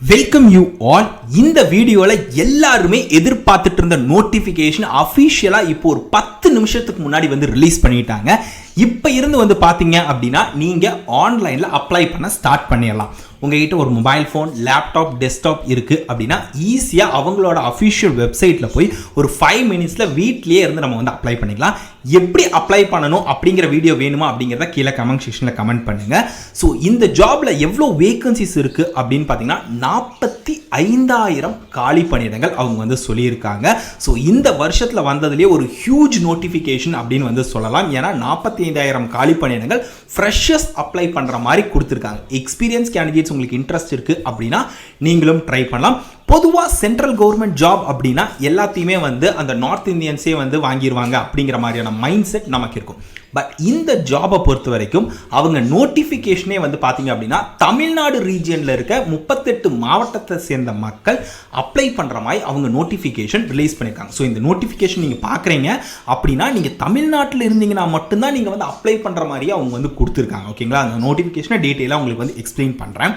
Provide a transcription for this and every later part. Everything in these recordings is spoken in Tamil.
Welcome you all. இந்த வீடியோவில் எல்லாருமே எதிர்பார்த்துட்டு இருந்த நோட்டிஃபிகேஷன் அஃபிஷியலாக இப்போ ஒரு 10 நிமிஷத்துக்கு முன்னாடி வந்து ரிலீஸ் பண்ணிட்டாங்க. இப்போ இருந்து பார்த்தீங்க அப்படின்னா நீங்கள் ஆன்லைனில் அப்ளை பண்ண ஸ்டார்ட் பண்ணிடலாம். உங்ககிட்ட ஒரு மொபைல் ஃபோன், லேப்டாப், டெஸ்க்டாப் இருக்குது அப்படின்னா ஈஸியாக அவங்களோட அஃபிஷியல் வெப்சைட்டில் போய் ஒரு 5 மினிட்ஸில் வீட்லேயே இருந்து நம்ம வந்து அப்ளை பண்ணிக்கலாம். எப்படி அப்ளை பண்ணணும் அப்படிங்கிற வீடியோ வேணுமா அப்படிங்கிறத கீழே கமெண்ட் செக்ஷனில் கமெண்ட் பண்ணுங்கள். ஸோ இந்த ஜாபில் எவ்வளோ வேகன்சிஸ் இருக்குது அப்படின்னு பார்த்தீங்கன்னா 45,000 காலி பணியிடங்கள் அவங்க வந்து சொல்லியிருக்காங்க. ஸோ இந்த வருஷத்தில் வந்ததுலேயே ஒரு ஹியூஜ் நோட்டிஃபிகேஷன் அப்படின்னு வந்து சொல்லலாம். ஏன்னா 45,000 காலி பணியிடங்கள் ஃப்ரெஷர்ஸ் அப்ளை பண்ணுற மாதிரி கொடுத்துருக்காங்க. எக்ஸ்பீரியன்ஸ் கேண்டிடேட்ஸ் உங்களுக்கு இன்ட்ரெஸ்ட் இருக்குது அப்படின்னா நீங்களும் ட்ரை பண்ணலாம். பொதுவாக சென்ட்ரல் கவர்மெண்ட் ஜாப் அப்படின்னா எல்லாத்தையுமே வந்து அந்த நார்த் இந்தியன்ஸே வந்து வாங்கிடுவாங்க அப்படிங்கிற மாதிரியான மைண்ட் செட் நமக்கு இருக்கும். பட் இந்த ஜாபை பொறுத்த வரைக்கும் அவங்க நோட்டிஃபிகேஷனே வந்து பார்த்தீங்க அப்படின்னா தமிழ்நாடு ரீஜியனில் இருக்க 38 மாவட்டத்தை சேர்ந்த மக்கள் அப்ளை பண்ணுற மாதிரி அவங்க நோட்டிஃபிகேஷன் ரிலீஸ் பண்ணியிருக்காங்க. ஸோ இந்த நோட்டிஃபிகேஷன் நீங்கள் பார்க்குறீங்க அப்படின்னா நீங்கள் தமிழ்நாட்டில் இருந்தீங்கன்னா மட்டும்தான் நீங்கள் வந்து அப்ளை பண்ணுற மாதிரியே அவங்க வந்து கொடுத்துருக்காங்க. ஓகேங்களா? அந்த நோட்டிஃபிகேஷனை டீட்டெயிலாக உங்களுக்கு வந்து எக்ஸ்பிளைன் பண்ணுறேன்.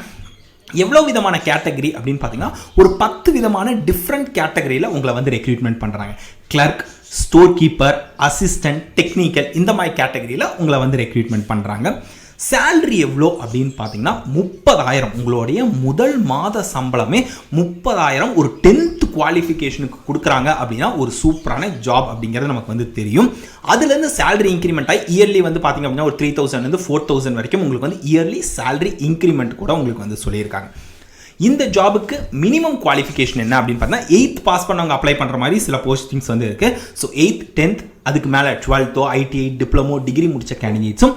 எவ்வளோ விதமான கேட்டகரி அப்படின்னு பார்த்தீங்கன்னா ஒரு 10 விதமான டிஃப்ரெண்ட் கேட்டகரியில் உங்களை வந்து ரெக்ரூட்மெண்ட் பண்ணுறாங்க. Clerk, store keeper, assistant, technical, இந்த மாதிரி கேட்டகரியில் உங்களை வந்து ரெக்ரூட்மெண்ட் பண்ணுறாங்க. சேலரி எவ்வளோ அப்படின்னு பார்த்தீங்கன்னா 30,000. உங்களுடைய முதல் மாத சம்பளமே 30,000 ஒரு 10th குவாலிஃபிகேஷனுக்கு கொடுக்குறாங்க அப்படின்னா ஒரு சூப்பரான ஜாப் அப்படிங்கிறது நமக்கு வந்து தெரியும். அதுலேருந்து சேலரி இன்க்ரிமெண்ட் ஆகி இயர்லி வந்து பார்த்தீங்க அப்படின்னா ஒரு 3,000 4,000 வரைக்கும் உங்களுக்கு வந்து இயர்லி சேலரி இன்க்ரிமெண்ட் கூட உங்களுக்கு வந்து சொல்லியிருக்காங்க. இந்த ஜாபுக்கு மினிமம் குவாலிஃபிகேஷன் என்ன அப்படின்னு பார்த்தீங்கன்னா 8th பாஸ் பண்ணவங்க அப்ளை பண்ணுற மாதிரி சில போஸ்டிங்ஸ் வந்து இருக்குது. ஸோ 8th 10th அதுக்கு மேலே 12th ITI டிப்ளமோ டிகிரி முடித்த கேண்டிடேட்ஸும்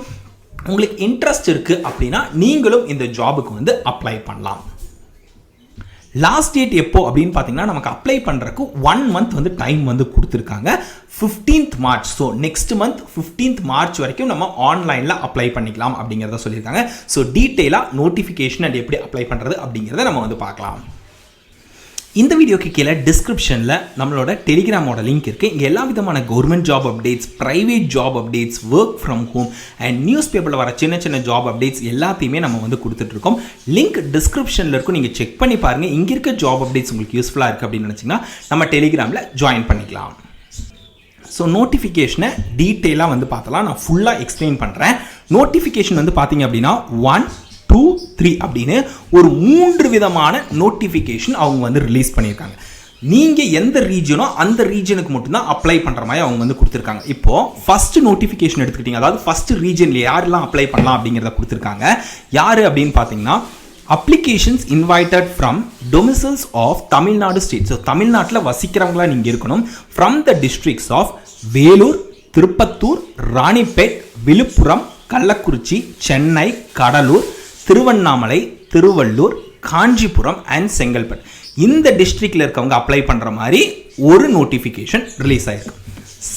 உங்களுக்கு இன்ட்ரெஸ்ட் இருக்குது அப்படின்னா நீங்களும் இந்த ஜாபுக்கு வந்து அப்ளை பண்ணலாம். லாஸ்ட் டேட் எப்போ அப்படின்னு பார்த்தீங்கன்னா நமக்கு அப்ளை பண்ணுறதுக்கு 1 மந்த் வந்து டைம் வந்து கொடுத்துருக்காங்க. 15th March. So next month 15th March வரைக்கும் நம்ம ஆன்லைனில் அப்ளை பண்ணிக்கலாம் அப்படிங்கிறத சொல்லியிருக்காங்க. ஸோ டீட்டெயிலாக நோட்டிஃபிகேஷன் அண்ட் எப்படி அப்ளை பண்ணுறது அப்படிங்கிறத நம்ம வந்து பார்க்கலாம். இந்த வீடியோக்கு கீழே டிஸ்கிரிப்ஷனில் நம்மளோட டெலிகிராமோட லிங்க் இருக்குது. இங்கே எல்லா விதமான government job updates, private job updates, work from home and news பேப்பரில் வர சின்ன சின்ன ஜாப் அப்டேட்ஸ் எல்லாத்தையுமே நம்ம வந்து கொடுத்துட்ருக்கோம். லிங்க் டிஸ்கிரிப்ஷனில் இருக்கும். நீங்கள் செக் பண்ணி பாருங்கள். இங்கே இருக்க ஜாப் அப்டேட்ஸ் உங்களுக்கு யூஸ்ஃபுல்லாக இருக்குது அப்படின்னு நினச்சிங்கன்னா நம்ம டெலிகிராமில் ஜாயின் பண்ணிக்கலாம். ஸோ நோட்டிஃபிகேஷனை டீட்டெயிலாக வந்து பார்த்தலாம். நான் ஃபுல்லாக எக்ஸ்பிளைன் பண்ணுறேன். நோட்டிஃபிகேஷன் வந்து பார்த்தீங்க அப்படின்னா 1, 2, 3 அப்படின்னு ஒரு 3 விதமான நோட்டிஃபிகேஷன் அவங்க வந்து ரிலீஸ் பண்ணியிருக்காங்க. நீங்கள் எந்த ரீஜனோ அந்த ரீஜனுக்கு மட்டும்தான் அப்ளை பண்ணுற மாதிரி அவங்க வந்து கொடுத்துருக்காங்க. இப்போது ஃபஸ்ட்டு நோட்டிஃபிகேஷன் எடுத்துக்கிட்டிங்க, அதாவது ஃபஸ்ட்டு ரீஜனில் யாரெல்லாம் அப்ளை பண்ணலாம் அப்படிங்கிறத கொடுத்துருக்காங்க. யார் அப்படின்னு பார்த்தீங்கன்னா applications invited from domiciles of Tamil Nadu state. So தமிழ்நாட்டில் வசிக்கிறவங்களா நீங்கள் இருக்கணும். From the districts of Vellore, Tirupattur, Ranipet, Viluppuram, Kallakurichi, Chennai, Cuddalore, Tiruvannamalai, Tiruvallur, Kanchipuram and Chengalpattu. இந்த டிஸ்ட்ரிக்டில் இருக்கவங்க அப்ளை பண்ணுற மாதிரி ஒரு நோட்டிஃபிகேஷன் ரிலீஸ் ஆகிருக்கு.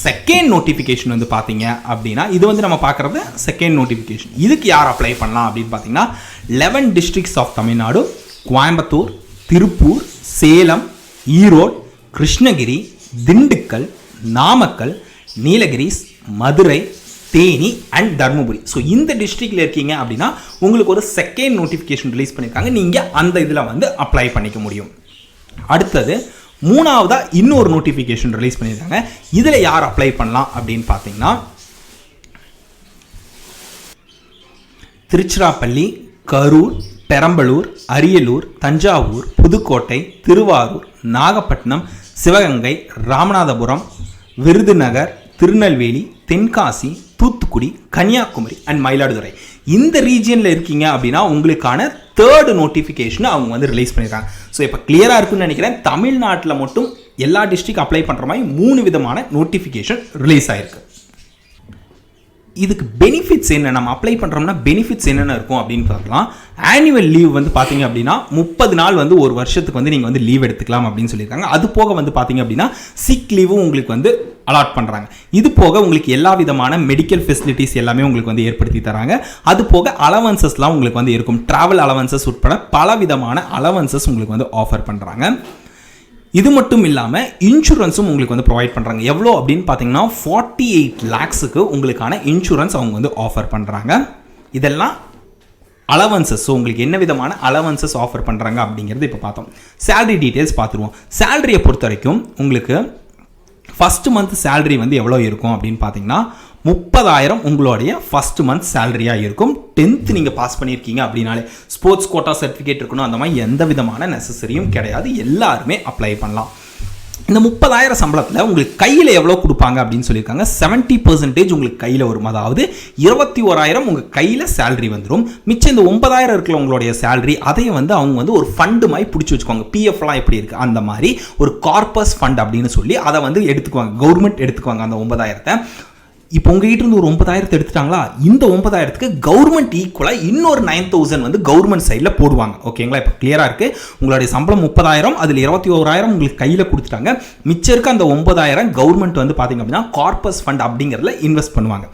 செகண்ட் நோட்டிஃபிகேஷன் வந்து பார்த்தீங்க அப்படின்னா இது வந்து நம்ம பார்க்குறது செகண்ட் நோட்டிஃபிகேஷன். இதுக்கு யார் அப்ளை பண்ணலாம் அப்படின்னு பார்த்தீங்கன்னா 11 districts of Tamil Nadu, Coimbatore, Tiruppur, Salem, Erode, Krishnagiri, Dindigul, Namakkal, Nilgiris, Madurai, Theni and Dharmapuri. So இந்த டிஸ்ட்ரிக்டில் இருக்கீங்க அப்படின்னா உங்களுக்கு ஒரு செகண்ட் நோட்டிஃபிகேஷன் ரிலீஸ் பண்ணியிருக்காங்க. நீங்கள் அந்த இதில் வந்து அப்ளை பண்ணிக்க முடியும். அடுத்தது மூணாவதாக இன்னொரு நோட்டிஃபிகேஷன் ரிலீஸ் பண்ணியிருக்காங்க. இதில் யார் அப்ளை பண்ணலாம் அப்படின்னு பார்த்தீங்கன்னா திருச்சிராப்பள்ளி, கரூர், பெரம்பலூர், அரியலூர், தஞ்சாவூர், புதுக்கோட்டை, திருவாரூர், நாகப்பட்டினம், சிவகங்கை, ராமநாதபுரம், விருதுநகர், திருநெல்வேலி, தென்காசி, தூத்துக்குடி, கன்னியாகுமரி அண்ட் மயிலாடுதுறை. இந்த ரீஜியனில் இருக்கீங்க அப்படின்னா உங்களுக்கான 3rd நோட்டிஃபிகேஷனை அவங்க வந்து ரிலீஸ் பண்ணியிருக்காங்க. ஸோ இப்போ கிளியராக இருக்குன்னு நினைக்கிறேன். தமிழ்நாட்டில் மட்டும் எல்லா டிஸ்ட்ரிக்ட் அப்ளை பண்ணுற மாதிரி 3 விதமான நோட்டிஃபிகேஷன் ரிலீஸ் ஆயிருக்கு. இதுக்கு பெனிஃபிட்ஸ் என்ன, நம்ம அப்ளை பண்ணுறோம்னா பெனிஃபிட்ஸ் என்னென்ன இருக்கும் அப்படின்னு பார்க்கலாம். ஆனுவல் லீவ் வந்து பார்த்தீங்க அப்படின்னா 30 நாள் வந்து ஒரு வருஷத்துக்கு வந்து நீங்கள் வந்து லீவ் எடுத்துக்கலாம் அப்படின்னு சொல்லியிருக்காங்க. அது போக வந்து பார்த்தீங்க அப்படின்னா சிக் லீவும் உங்களுக்கு வந்து அலாட் பண்ணுறாங்க. இது போக உங்களுக்கு எல்லா விதமான மெடிக்கல் ஃபெசிலிட்டிஸ் எல்லாமே உங்களுக்கு வந்து ஏற்படுத்தி தராங்க. அது போக அலவன்சஸ்லாம் உங்களுக்கு வந்து இருக்கும். ட்ராவல் அலவன்சஸ் உட்பட பல விதமான அலவன்சஸ் உங்களுக்கு வந்து ஆஃபர் பண்ணுறாங்க. இது மட்டும் இல்லாமல் இன்சூரன்ஸும் உங்களுக்கு வந்து ப்ரொவைட் பண்ணுறாங்க. எவ்வளோ அப்படின்னு பார்த்தீங்கன்னா 48 lakhsக்கு உங்களுக்கான இன்சூரன்ஸ் அவங்க வந்து ஆஃபர் பண்ணுறாங்க. இதெல்லாம் அலவன்சஸ். ஸோ உங்களுக்கு என்ன விதமான அலவன்சஸ் ஆஃபர் பண்ணுறாங்க அப்படிங்கிறது இப்போ பார்த்தோம். சேலரி டீட்டெயில்ஸ் பார்த்துருவோம். சேலரியை பொறுத்த வரைக்கும் உங்களுக்கு ஃபஸ்ட்டு மந்த் சேலரி வந்து எவ்வளோ இருக்கும் அப்படின்னு பார்த்தீங்கன்னா 30,000 உங்களுடைய ஃபஸ்ட் மந்த் சேலரியாக இருக்கும். 10th நீங்கள் பாஸ் பண்ணியிருக்கீங்க அப்படின்னாலே ஸ்போர்ட்ஸ் கோட்டா சர்டிஃபிகேட் இருக்கணும், அந்த மாதிரி எந்த விதமான நெசசரியும் கிடையாது, எல்லாருமே அப்ளை பண்ணலாம். இந்த 30,000 சம்பளத்தில் உங்களுக்கு கையில் எவ்வளோ கொடுப்பாங்க அப்படின்னு சொல்லியிருக்காங்க. 70% உங்களுக்கு கையில் வரும். அதாவது 21,000 உங்கள் கையில் சேலரி வந்துடும். மிச்சம் இந்த 9,000 இருக்குல்ல உங்களுடைய சேலரி, அதையும் வந்து அவங்க வந்து ஒரு ஃபண்டு மாதிரி பிடிச்சி வச்சுக்குவாங்க. பிஎஃப்லாம் எப்படி இருக்குது அந்த மாதிரி ஒரு கார்பஸ் ஃபண்ட் அப்படின்னு சொல்லி அதை வந்து எடுத்துக்குவாங்க, கவர்மெண்ட் எடுத்துக்குவாங்க அந்த 9,000. இப்போ உங்ககிட்ட இருந்து ஒரு 9,000 எடுத்துட்டாங்களா, இந்த 9,000க்கு கவர்மெண்ட் ஈக்குவலாக இன்னொரு 9,000 வந்து கவர்மெண்ட் சைடில் போடுவாங்க. ஓகேங்களா, இப்போ கிளியராக இருக்குது. உங்களுடைய சம்பளம் 30,000, அதில் 21,000 உங்களுக்கு கையில் கொடுத்துட்டாங்க. மிச்சம் இருக்க அந்த 9,000 கவர்மெண்ட் வந்து பார்த்தீங்க அப்படின்னா கார்பஸ் ஃபண்ட் அப்படிங்கிறதுல இன்வெஸ்ட் பண்ணுவாங்க.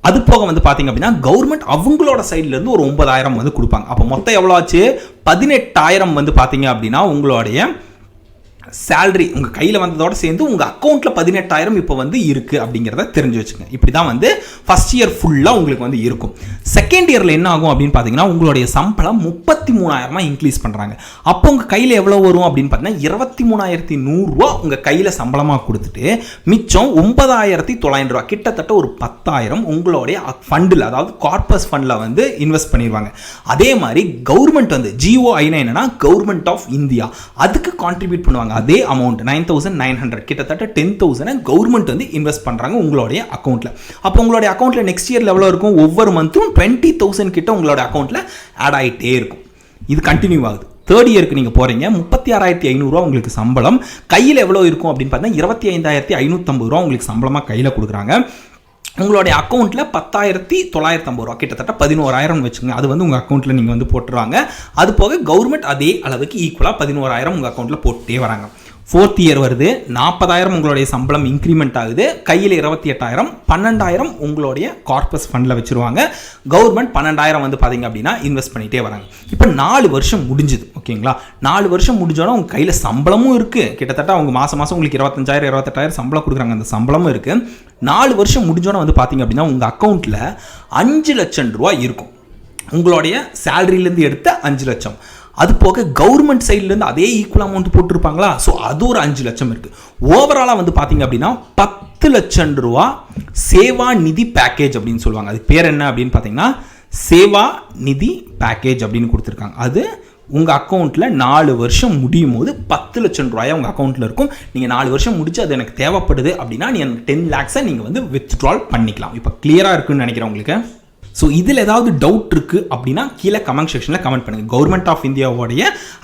அது போக வந்து பார்த்தீங்க அப்படின்னா கவர்மெண்ட் அவங்களோட சைட்லேருந்து ஒரு 9,000 வந்து கொடுப்பாங்க. அப்போ மொத்தம் எவ்வளோ ஆச்சு? 18,000 வந்து பார்த்தீங்க அப்படின்னா உங்களுடைய சேலரி உங்கள் கையில் வந்ததோடு சேர்ந்து உங்கள் அக்கௌண்ட்டில் 18,000 இப்போ வந்து இருக்குது அப்படிங்கிறத தெரிஞ்சு வச்சுங்க. இப்படி தான் வந்து ஃபஸ்ட் இயர் ஃபுல்லாக உங்களுக்கு வந்து இருக்கும். செகண்ட் இயரில் என்ன ஆகும் அப்படின்னு பார்த்தீங்கன்னா உங்களுடைய சம்பளம் 33,000 இன்க்ரீஸ் பண்ணுறாங்க. அப்போ உங்கள் கையில் எவ்வளோ வரும் அப்படின்னு பார்த்தீங்கன்னா 23,100 உங்கள் கையில் சம்பளமாக கொடுத்துட்டு மிச்சம் 9,900 கிட்டத்தட்ட ஒரு 10,000 உங்களுடைய ஃபண்டில், அதாவது கார்பஸ் ஃபண்டில் வந்து இன்வெஸ்ட் பண்ணிடுவாங்க. அதே மாதிரி கவர்மெண்ட் வந்து GOIனா என்னன்னா கவர்மெண்ட் ஆஃப் இந்தியா, அதுக்கு கான்ட்ரிபியூட் பண்ணுவாங்க. அதே அமௌண்ட் 9,900 கிட்டத்தட்ட 10,000 கவர்மெண்ட் வந்து இன்வெஸ்ட் பண்றாங்க உங்களுடைய அக்கௌண்ட்ல. அப்போ உங்களுடைய அக்கௌண்ட்ல நெக்ஸ்ட் இயர்ல எவ்வளவு இருக்கும்? ஒவ்வொரு மந்த்தும் 20,000 கிட்ட உங்களுடைய அக்கௌண்ட்ல ஆட் ஆகிட்டே இருக்கும். இது கண்டினியூ ஆகுது. தேர்ட் இயருக்கு நீங்கள் போகிறீங்க, 36,500 உங்களுக்கு சம்பளம். கையில் எவ்வளோ இருக்கும் அப்படின்னு பார்த்தீங்கன்னா 25,550 உங்களுக்கு சம்பளமாக கையில் கொடுக்குறாங்க. உங்களுடைய அக்கௌண்ட்டில் 10,950 கிட்டத்தட்ட 11,000 வச்சுக்கோங்க. அது வந்து உங்கள் அக்கௌண்ட்டில் நீங்கள் வந்து போட்டுருவாங்க. அது போக கவர்மெண்ட் அதே அளவுக்கு ஈக்குவலாக 11,000 உங்கள் அக்கௌண்ட்டில் போட்டே வராங்க. ஃபோர்த் இயர் வருது, 40,000 உங்களுடைய சம்பளம் இன்க்ரிமெண்ட் ஆகுது. கையில் 28,000, 12,000 உங்களுடைய கார்பஸ் ஃபண்டில் வச்சுருவாங்க. கவர்மெண்ட் 12,000 வந்து பார்த்தீங்க அப்படின்னா இன்வெஸ்ட் பண்ணிகிட்டே வராங்க. இப்போ 4 வருஷம் முடிஞ்சுது. ஓகேங்களா, 4 வருஷம் முடிஞ்சோன்னா உங்கள் கையில் சம்பளமும் இருக்குது. கிட்டத்தட்ட அவங்க மாதம் உங்களுக்கு 25,000 28,000 சம்பளம் கொடுக்குறாங்க. அந்த சம்பளமும் இருக்குது. 4 வருஷம் முடிஞ்சோன்னா வந்து பார்த்தீங்க அப்படின்னா உங்கள் அக்கௌண்ட்டில் 5 லட்சம் ரூபா இருக்கும். உங்களுடைய சேலரியிலேருந்து எடுத்த 5 லட்சம். அது போக கவர்மெண்ட் சைட்லேருந்து அதே ஈக்குவல் அமௌண்ட் போட்டிருப்பாங்களா, ஸோ அது ஒரு 5 லட்சம் இருக்குது. ஓவராலாக வந்து பார்த்தீங்க அப்படின்னா 10 லட்சம் ரூபா சேவா நிதி பேக்கேஜ் அப்படின்னு சொல்லுவாங்க. அது பேர் என்ன அப்படின்னு பார்த்தீங்கன்னா சேவா நிதி பேக்கேஜ் அப்படின்னு கொடுத்துருக்காங்க. அது உங்கள் அக்கௌண்ட்டில் 4 வருஷம் முடியும் போது 10 லட்சம் ரூபாய் உங்கள் அக்கௌண்ட்டில் இருக்கும். நீங்கள் 4 வருஷம் முடிச்சு அது எனக்கு தேவைப்படுது அப்படின்னா நீங்கள் 10 lakhs நீங்கள் வந்து வித்ட்ரால் பண்ணிக்கலாம். இப்போ கிளியராக இருக்குன்னு நினைக்கிறேன் உங்களுக்கு. ஸோ இதில் ஏதாவது டவுட் இருக்குது அப்படின்னா கீழே கமெண்ட் செக்ஷனில் கமெண்ட் பண்ணுங்கள். கவர்மெண்ட் ஆஃப் இந்தியாவோடைய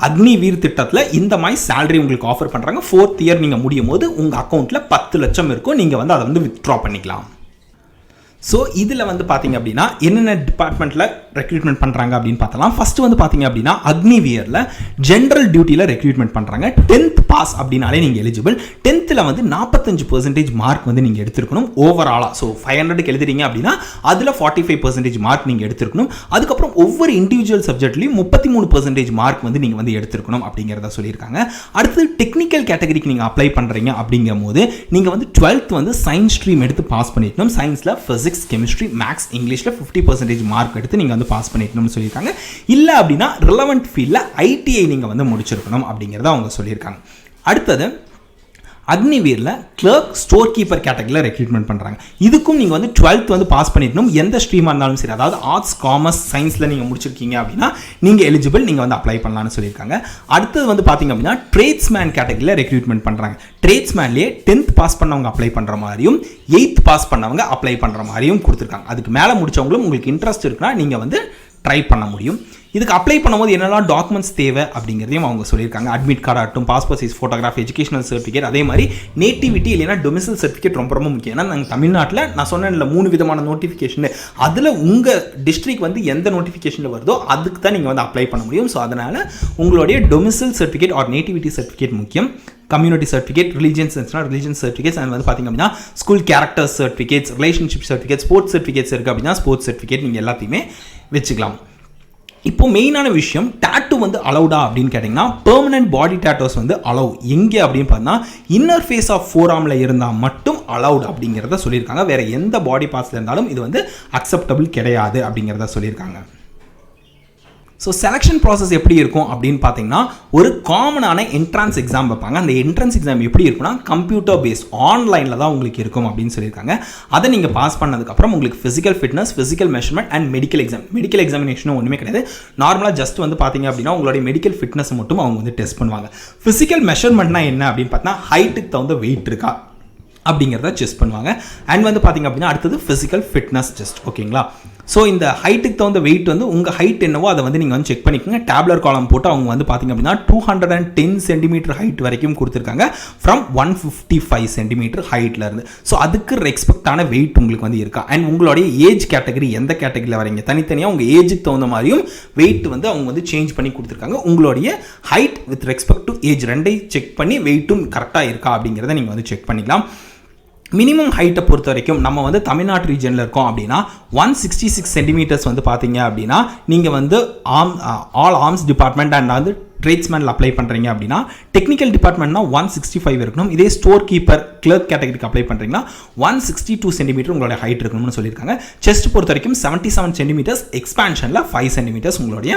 அக்னிவீர் திட்டத்தில் இந்த மாதிரி சேலரி உங்களுக்கு ஆஃபர் பண்ணுறாங்க. 4th இயர் நீங்கள் முடியும் போது உங்கள் அக்கௌண்ட்டில் 10 லட்சம் இருக்கும். நீங்கள் வந்து அதை வந்து வித்ட்ரா பண்ணிக்கலாம். ஸோ இதில் வந்து பார்த்தீங்க அப்படின்னா என்னென்ன டிபார்ட்மெண்ட்டில் ரெக்ரூட்மெண்ட் பண்ணுறாங்க அப்படின்னு பார்த்தலாம். ஃபஸ்ட்டு வந்து பார்த்தீங்க அப்படின்னா அக்னிவியரில் ஜென்ரல் டியூட்டியில் ரெக்ரூட்மெண்ட் பண்ணுறாங்க. 10th பாஸ் அப்படின்னாலே நீங்கள் எலிஜிபிள். 10th வந்து 45% மார்க் வந்து நீங்கள் எடுத்துருக்கணும் ஓவராலாக. ஸோ 500க்கு எழுதுறீங்க அப்படின்னா அதில் 45% மார்க் நீங்கள் எடுத்துருக்கணும். அதுக்கப்புறம் ஒவ்வொரு இண்டிவிஜுவல் சப்ஜெக்ட்லையும் 33% மார்க் வந்து நீங்கள் வந்து எடுத்துருக்கணும் அப்படிங்கிறத சொல்லியிருக்காங்க. அடுத்து டெக்னிக்கல் கேட்டகரிக்கு நீங்கள் அப்ளை பண்ணுறீங்க அப்படிங்கும் போது நீங்கள் வந்து 12th வந்து சயின்ஸ் ஸ்ட்ரீம் எடுத்து பாஸ் பண்ணிக்கணும். சயின்ஸில் ஃபிசிக்ஸ், கெமிஸ்ட்ரி, மேக்ஸ், இங்கிலீஷில் 50% மார்க் எடுத்து நீங்கள் வந்து பாஸ் பண்ணிக்கணும்னு சொல்லியிருக்காங்க. இல்லை அப்படின்னா ரிலவெண்ட் ஃபீல்டில் ITI நீங்கள் வந்து முடிச்சிருக்கணும் அப்படிங்கிறத அவங்க சொல்லியிருக்காங்க. அடுத்தது அக்னிவீரில் கிளர்க், ஸ்டோர் கீப்பர் கேட்டகரியில் ரெக்ரூட்மெண்ட் பண்ணுறாங்க. இதுக்கும் நீங்கள் வந்து 12th வந்து பாஸ் பண்ணிக்கணும். எந்த ஸ்ட்ரீமாக இருந்தாலும் சரி, அதாவது ஆர்ட்ஸ், காமர்ஸ், சயின்ஸில் நீங்கள் முடிச்சிருக்கீங்க அப்படின்னா நீங்கள் எலிஜிபிள், நீங்கள் வந்து அப்ளை பண்ணலாம்னு சொல்லியிருக்காங்க. அடுத்தது வந்து பார்த்தீங்க அப்படின்னா ட்ரேட்ஸ்மேன் கேட்டகரியில் ரெக்ரூட்மெண்ட் பண்ணுறாங்க. ட்ரேட்ஸ்மேன்லேயே 10th பாஸ் பண்ணவங்க அப்ளை பண்ணுற மாதிரியும் 8th பாஸ் பண்ணவங்க அப்ளை பண்ணுற மாதிரியும் கொடுத்துருக்காங்க. அதுக்கு மேலே முடிச்சவங்களும் உங்களுக்கு இன்ட்ரெஸ்ட் இருக்குன்னா நீங்கள் வந்து ட்ரை பண்ண முடியும். இதுக்கு அப்ளை பண்ணும்போது என்னெல்லாம் டாக்குமெண்ட்ஸ் தேவை அப்படிங்கிறதையும் அவங்க சொல்லியிருக்காங்க. அட்மிட் கார்டு ஆகட்டும், passport size photograph, educational certificate, அதே மாதிரி நேட்டிவிட்டி இல்லைனா டொமிசைல் சர்டிஃபிகேட் ரொம்ப ரொம்ப முக்கியம். ஏன்னா நாங்கள் தமிழ்நாட்டில் நான் சொன்னேன்ல 3 விதமான நோட்டிஃபிகேஷன், அதில் உங்கள் டிஸ்ட்ரிக்ட் வந்து எந்த நோட்டிஃபிகேஷனில் வருதோ அதுக்கு தான் நீங்கள் வந்து அப்ளை பண்ண முடியும். ஸோ அதனால் உங்களுடைய domicile certificate or nativity certificate முக்கியம். Community certificate, religion certificates, and வந்து பார்த்தீங்க அப்படின்னா school character certificates, relationship certificate, sports certificates இருக்குது அப்படின்னா ஸ்போர்ட்ஸ் சர்டிஃபிகேட் நீங்கள் எல்லாத்தையுமே வச்சுக்கலாம். இப்போ மெயினான விஷயம் டாட்டூ வந்து அலௌடா அப்படின்னு கேட்டிங்கன்னா பெர்மனன்ட் பாடி டாட்டூஸ் வந்து அலௌ. எங்கே அப்படின்னு பார்த்தா இன்னர் ஃபேஸ் ஆஃப் ஃபோராமில் இருந்தால் மட்டும் அலௌட் அப்படிங்கிறத சொல்லியிருக்காங்க. வேறு எந்த பாடி பார்ட்ஸில் இருந்தாலும் இது வந்து அக்செப்டபிள் கிடையாது அப்படிங்கிறத சொல்லியிருக்காங்க. ஸோ செலெக்ஷன் ப்ராசஸ் எப்படி இருக்கும் அப்படின்னு பார்த்தீங்கன்னா ஒரு காமனான என்ட்ரன்ஸ் எக்ஸாம் வைப்பாங்க. அந்த என்ட்ரன்ஸ் எக்ஸாம் எப்படி இருக்குன்னா கம்ப்யூட்டர் பேஸ்ட் ஆன்லைனில் தான் உங்களுக்கு இருக்கும் அப்படின்னு சொல்லியிருக்காங்க. அதை நீங்கள் பாஸ் பண்ணதுக்கப்புறம் உங்களுக்கு physical fitness, physical measurement and medical exam. Medical எக்ஸாமினேஷனும் ஒன்றுமே கிடையாது. நார்மலாக ஜஸ்ட் வந்து பார்த்தீங்க அப்படின்னா உங்களுடைய மெடிக்கல் ஃபிட்னஸ் மட்டும் அவங்க வந்து டெஸ்ட் பண்ணுவாங்க. ஃபிசிக்கல் மெஷர்மெண்ட்னா என்ன அப்படின்னு பார்த்தா ஹைட்டுக்கு தகுந்த வெயிட் இருக்கா அப்படிங்கிறத செக் பண்ணுவாங்க. அண்ட் வந்து பார்த்தீங்க அப்படின்னா அடுத்தது ஃபிசிக்கல் ஃபிட்னஸ் டெஸ்ட். ஓகேங்களா? ஸோ இந்த ஹைட்டுக்கு தகுந்த வெயிட் வந்து உங்கள் ஹைட் என்னவோ அதை வந்து நீங்கள் வந்து செக் பண்ணிக்கோங்க. டேப்லர் காலம் போட்டு அவங்க வந்து பார்த்தீங்க அப்படின்னா 210 சென்டிமீட்டர் ஹைட் வரைக்கும் கொடுத்துருக்காங்க ஃப்ரம் 155 சென்டிமீட்டர் ஹைட்லேருந்து. ஸோ அதுக்கு ரெஸ்பெக்டான வெயிட் உங்களுக்கு வந்து இருக்கா. அண்ட் உங்களுடைய ஏஜ் கேட்டகரி எந்த கேட்டகரியில் வரீங்க தனித்தனியாக உங்கள் ஏஜுக்கு தகுந்த மாதிரியும் வெயிட் வந்து அவங்க வந்து சேஞ்ச் பண்ணி கொடுத்துருக்காங்க. உங்களுடைய height with respect to age ரெண்டையும் செக் பண்ணி வெயிட்டும் கரெக்டாக இருக்கா அப்படிங்கிறத நீங்கள் வந்து செக் பண்ணிக்கலாம். மினிமம் ஹைட்டை பொறுத்த வரைக்கும் நம்ம வந்து தமிழ்நாடு ரீஜனில் இருக்கோம் அப்படின்னா 166 சென்டிமீட்டர்ஸ் வந்து பார்த்தீங்க அப்படின்னா நீங்கள் வந்து ஆல் ஆர்ம்ஸ் டிபார்ட்மெண்ட் அண்ட் வந்து ட்ரேட்ஸ்மேனில் அப்ளை பண்ணுறீங்க அப்படின்னா டெக்னிக்கல் டிபார்ட்மெண்ட்னா 165 இருக்கணும். இதே ஸ்டோர் கீப்பர் கிளர்க் கேட்டகரிக்கு அப்ளை பண்ணுறீங்கன்னா 162 சென்டிமீட்டர் உங்களுடைய ஹைட் இருக்கணும்னு சொல்லியிருக்காங்க. செஸ்ட் பொறுத்த வரைக்கும் 77 சென்டிமீட்டர்ஸ், எக்ஸ்பான்ஷனில் 5 சென்டிமீட்டர்ஸ் உங்களுடைய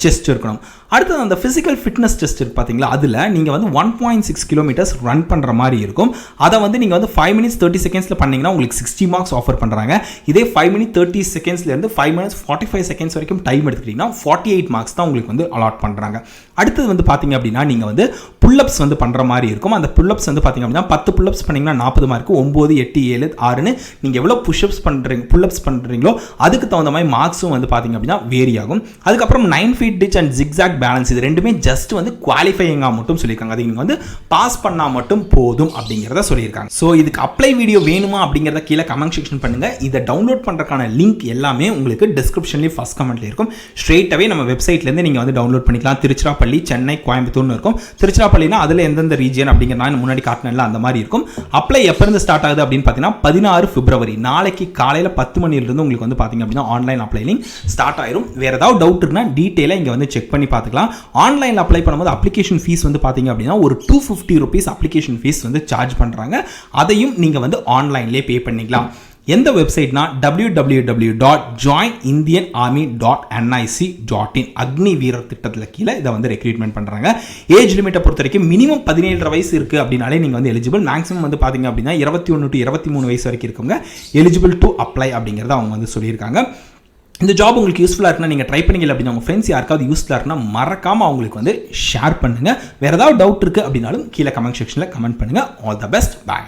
செஸ்ட் இருக்கணும். அடுத்தது அந்த ஃபிசிக்கல் ஃபிட்னஸ் டெஸ்ட் இருக்கு பார்த்தீங்களா, அதில் நீங்கள் வந்து 1.6 கிலோமீட்டர்ஸ் ரன் பண்ணுற மாதிரி இருக்கும். அதை வந்து நீங்கள் வந்து 5 minutes 30 seconds பண்ணிங்கன்னா உங்களுக்கு 60 மார்க்ஸ் ஆஃபர் பண்ணுறாங்க. இதே 5 minutes 30 secondsலேருந்து 5 minutes 45 seconds வரைக்கும் டைம் எடுத்துக்கிட்டிங்கன்னா 48 மார்க்ஸ் தான் உங்களுக்கு வந்து அலாட் பண்ணுறாங்க. அடுத்தது வந்து பார்த்தீங்க அப்படின்னா நீங்கள் வந்து புல்லப்ஸ் வந்து பண்ணுற மாதிரி இருக்கும். அந்த புல்லப்ஸ் வந்து பார்த்தீங்க அப்படின்னா 10 புல்லப்ஸ் பண்ணிங்கன்னா 40 மார்க்கு, 9, 8, 7, 6ன்னு நீங்கள் எவ்வளோ புஷ்அப்ஸ் பண்ணுறீங்க புல்லப்ஸ் பண்ணுறீங்களோ அதுக்கு தகுந்த மாதிரி மார்க்ஸும் வந்து பார்த்தீங்க அப்படின்னா வேரி ஆகும். அதுக்கப்புறம் 9 feet ditch and zigzag balance இது ரெண்டுமே ஜஸ்ட் வந்து குவாலிஃபையிங்காக மட்டும் சொல்லியிருக்காங்க. அது நீங்கள் வந்து பாஸ் பண்ணால் மட்டும் போதும் அப்படிங்கிறத சொல்லியிருக்காங்க. ஸோ இதுக்கு அப்ளை வீடியோ வேணுமா அப்படிங்கிறத கீழே கமெண்ட் செக்ஷன் பண்ணுங்கள். இதை டவுன்லோட் பண்ணுறதுக்கான லிங்க் எல்லாமே உங்களுக்கு டிஸ்கிரிப்ஷன்லேயும் ஃபர்ஸ்ட் கமெண்ட்ல இருக்கும். ஸ்ட்ரெயிட்டாகவே நம்ம வெப்சைட்லேருந்து நீங்கள் வந்து டவுன்லோட் பண்ணிக்கலாம். திருச்சிராப்பள்ளி, சென்னை, கோயம்புத்தூர்னு இருக்கும். திருச்சிராப்பள்ளினா அதில் எந்தெந்த ரீஜியன் அப்படிங்கிற நான் முன்னாடி காட்டினல அந்த மாதிரி இருக்கும். அப்ளை எப்போ இருந்து ஸ்டார்ட் ஆகுது அப்படின்னு பார்த்தீங்கன்னா 16 பிப்ரவரி நாளைக்கு காலையில் 10 மணிலிருந்து உங்களுக்கு வந்து பார்த்தீங்க அப்படின்னா ஆன்லைன் அப்ளை லிங்க் ஸ்டார்ட் ஆயிரும். வேறு ஏதாவது டவுட் இருந்தால் டீட்டெயிலாக இங்கே வந்து செக் பண்ணி பார்த்துக்கலாம். ஆன்லைனில் அப்ளை பண்ணும்போது அப்ளிகேஷன் ஃபீஸ் வந்து பார்த்தீங்க அப்படின்னா ஒரு 250 rupees அப்ளிகேஷன் ஃபீஸ் வந்து சார்ஜ் பண்ணுறாங்க. அதையும் நீங்கள் வந்து ஆன்லைன்லேயே பே பண்ணிக்கலாம். எந்த வெப்சைட்னா www.joinindianarmy.nic.in அக்னி வீரர் திட்டத்தில் கீழே இதை வந்து ரெக்ரூட்மெண்ட் பண்ணுறாங்க. ஏஜ் லிமிட்டை பொறுத்த வரைக்கும் மினிமம் 17 வயசு இருக்குது அப்படின்னாலே நீங்கள் வந்து எலிஜிபிள். மேக்ஸிமம் வந்து பார்த்தீங்க அப்படின்னா 21 to 23 வயசு வரைக்கும் இருக்கவங்க எலிஜிபிள் டு அப்ளை அப்படிங்கிறத அவங்க வந்து சொல்லியிருக்காங்க. இந்த ஜாப் உங்களுக்கு யூஸ்ஃபுல்லாக இருக்குன்னா நீங்கள் ட்ரை பண்ணிக்கல அப்படின்னா உங்கள் ஃப்ரெண்ட்ஸ் யாருக்காவது யூஸ்ஃபுல்லாக இருக்குன்னா மறக்காமல் அவங்களுக்கு வந்து ஷேர் பண்ணுங்கள். வேறு ஏதாவது டவுட் இருக்குது அப்படின்னாலும் கீழே கமெண்ட் செக்ஷனில் கமெண்ட் பண்ணுங்கள். All the best, bye.